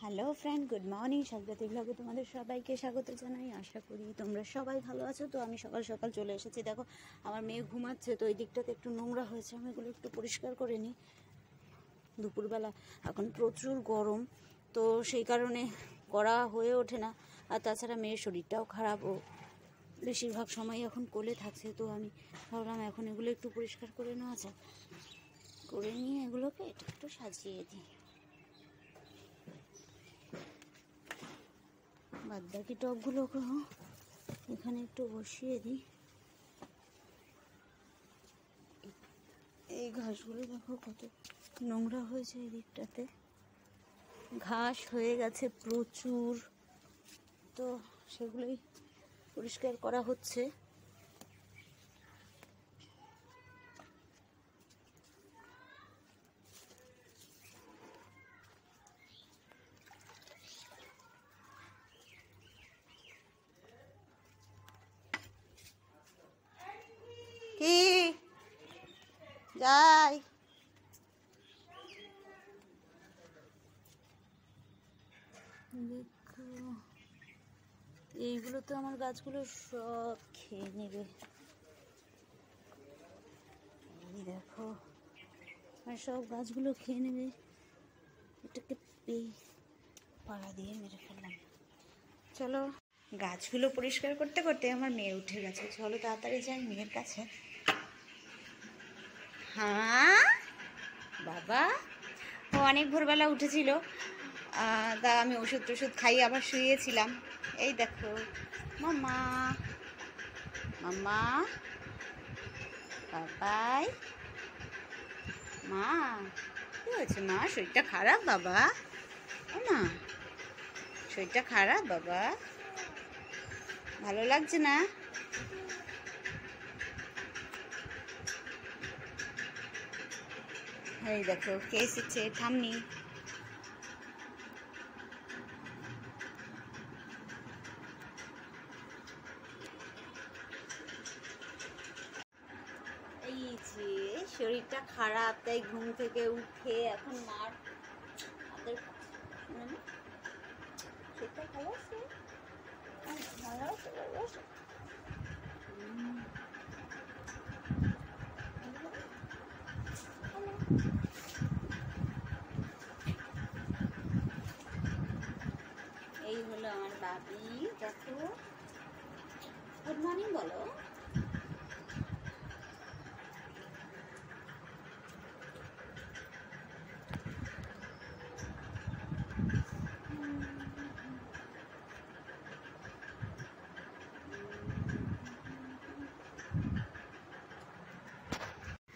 Hello friend, good morning. Sagarati ব্লগে তোমাদের সবাইকে স্বাগত জানাই। আশা করি তোমরা সবাই ভালো আছো। তো আমি সকাল সকাল চলে এসেছি। দেখো আমার মেয়ে ঘুমাচ্ছে, তো ওই দিকটাতে একটু নোংরা হয়েছে, আমি এগুলো একটু পরিষ্কার করে নিই। দুপুরবেলা এখন প্রচুর গরম, তো সেই কারণে করা হয়ে ওঠে না। আর তাছাড়া মেয়ের শরীরটাও খারাপ, ও বেশিরভাগ সময় এখন কোলে থাকছে। তো আমি ভাবলাম এখন এগুলো একটু পরিষ্কার করে নেওয়া যাক, করে নিয়ে এগুলোকে একটু সাজিয়ে দিই। বাদ বাকি টবগুলোকে এখানে একটু বসিয়ে দিই। এই ঘাসগুলো দেখো কত নোংরা হয়েছে, এই দিকটাতে ঘাস হয়ে গেছে প্রচুর, তো সেগুলোই পরিষ্কার করা হচ্ছে। কি যাই দেখো, এইগুলো তো আমার গাছগুলো সব খেয়ে নেবে। এই দেখো আমার সব গাছগুলো খেয়ে নেবে। এটাকে পাড়া দিয়ে মেরে ফেললাম। চলো, গাছগুলো পরিষ্কার করতে করতে আমার মেয়ে উঠে গেছে। চলো তাড়াতাড়ি যাই মেয়ের কাছে। হ্যাঁ বাবা, ও অনেক ভোরবেলা উঠেছিল, তা আমি ওষুধ টষুধ খাইয়ে আবার শুয়েছিলাম। এই দেখো মাম্মা, মাম্মা, বাবাই, মা কি হয়েছে? মা শরীরটা খারাপ বাবা? ও মা শরীরটা খারাপ বাবা, ভালো লাগছে না? এই দেখো কে এসেছে, থামনি। এই যে শরীরটা খারাপ, তাই ঘুম থেকে উঠে এখন মার হাতের শরীরটা ভালো আছে, ভালো আছে, ভালো আছে। এই হলো আমার বাবি, দেখো গুড মর্নিং বলো।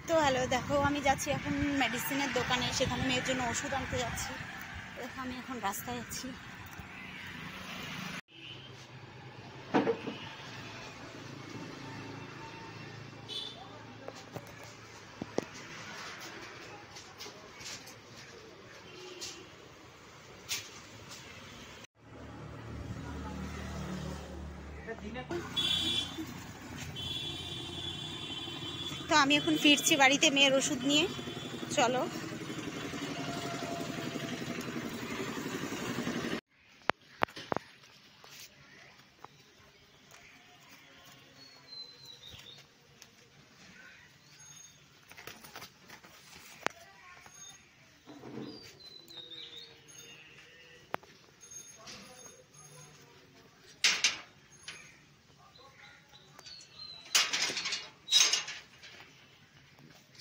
তো হ্যালো, দেখো আমি যাচ্ছি এখন মেডিসিনের দোকানে, সেখানে মেয়ের জন্য ওষুধ আনতে যাচ্ছি। দেখো আমি এখন রাস্তায় আছি। তো আমি এখন ফিরছি বাড়িতে মেয়ের ওষুধ নিয়ে। চলো,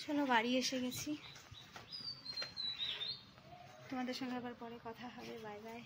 চলো বাড়ি এসে গেছি। তোমাদের সঙ্গে আবার পরে কথা হবে। Bye bye.